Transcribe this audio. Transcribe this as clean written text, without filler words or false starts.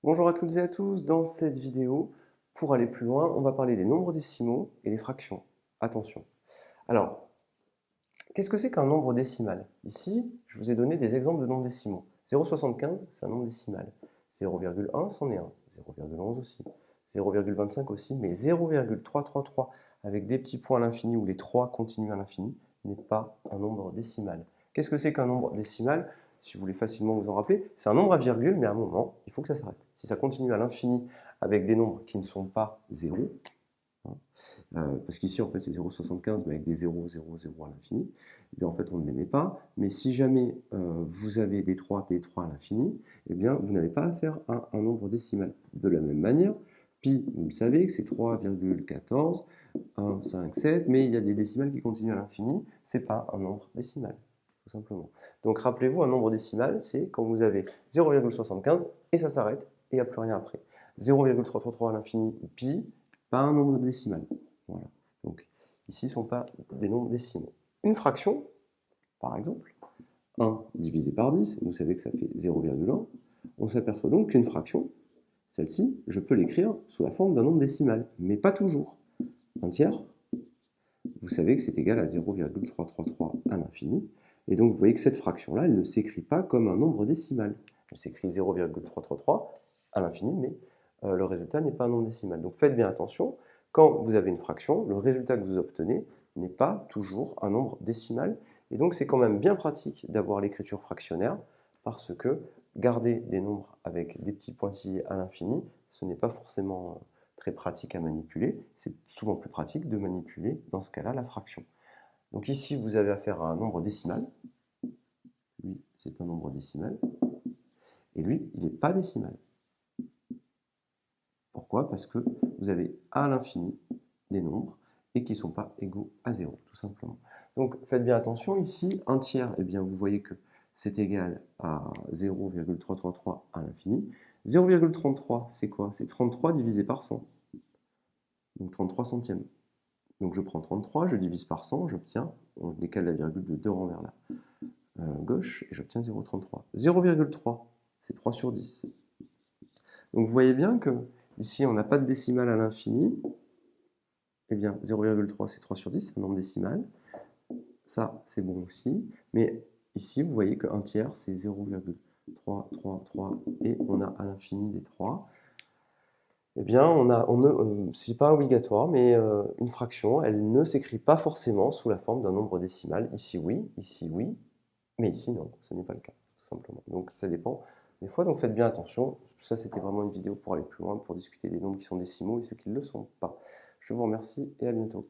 Bonjour à toutes et à tous, dans cette vidéo, pour aller plus loin, on va parler des nombres décimaux et des fractions. Attention. Alors, qu'est-ce que c'est qu'un nombre décimal? Ici, je vous ai donné des exemples de nombres décimaux. 0,75, c'est un nombre décimal. 0,1, c'en est un. 0,11 aussi. 0,25 aussi, mais 0,333 avec des petits points à l'infini où les 3 continuent à l'infini n'est pas un nombre décimal. Qu'est-ce que c'est qu'un nombre décimal? Si vous voulez facilement vous en rappeler, c'est un nombre à virgule, mais à un moment, il faut que ça s'arrête. Si ça continue à l'infini avec des nombres qui ne sont pas 0, hein, parce qu'ici en fait c'est 0,75 mais avec des 0, 0, 0 à l'infini, eh bien en fait on ne les met pas, mais si jamais vous avez des 3 à l'infini, eh bien vous n'avez pas à faire un nombre décimal. De la même manière, pi, vous le savez que c'est 3,14, 1, 5, 7, mais il y a des décimales qui continuent à l'infini, c'est pas un nombre décimal, tout simplement. Donc rappelez-vous, un nombre décimal, c'est quand vous avez 0,75 et ça s'arrête et il n'y a plus rien après. 0,333 à l'infini ou pi, pas un nombre décimal. Voilà. Donc ici, ce ne sont pas des nombres décimaux. Une fraction, par exemple, 1 divisé par 10, vous savez que ça fait 0,1. On s'aperçoit donc qu'une fraction, celle-ci, je peux l'écrire sous la forme d'un nombre décimal, mais pas toujours. Un tiers, vous savez que c'est égal à 0,333 à l'infini. Et donc vous voyez que cette fraction-là, elle ne s'écrit pas comme un nombre décimal. Elle s'écrit 0,333 à l'infini, mais le résultat n'est pas un nombre décimal. Donc faites bien attention, quand vous avez une fraction, le résultat que vous obtenez n'est pas toujours un nombre décimal. Et donc c'est quand même bien pratique d'avoir l'écriture fractionnaire, parce que garder des nombres avec des petits pointillés à l'infini, ce n'est pas forcément très pratique à manipuler. C'est souvent plus pratique de manipuler, dans ce cas-là, la fraction. Donc ici, vous avez affaire à un nombre décimal. Lui, c'est un nombre décimal. Et lui, il n'est pas décimal. Pourquoi? Parce que vous avez à l'infini des nombres et qui ne sont pas égaux à 0, tout simplement. Donc faites bien attention, ici, un tiers, eh bien, vous voyez que c'est égal à 0,333 à l'infini. 0,33, c'est quoi? C'est 33 divisé par 100. Donc 33 centièmes. Donc je prends 33, je divise par 100, j'obtiens, on décale la virgule de 2 rangs vers la gauche, et j'obtiens 0,33. 0,3, c'est 3 sur 10. Donc vous voyez bien que ici on n'a pas de décimale à l'infini. Eh bien 0,3 c'est 3 sur 10, c'est un nombre décimal. Ça c'est bon aussi. Mais ici vous voyez qu'un tiers c'est 0,333 et on a à l'infini des 3. Eh bien, c'est pas obligatoire, mais une fraction, elle ne s'écrit pas forcément sous la forme d'un nombre décimal. Ici oui, mais ici non, ce n'est pas le cas, tout simplement. Donc ça dépend des fois, donc faites bien attention. Ça, c'était vraiment une vidéo pour aller plus loin, pour discuter des nombres qui sont décimaux et ceux qui ne le sont pas. Je vous remercie et à bientôt.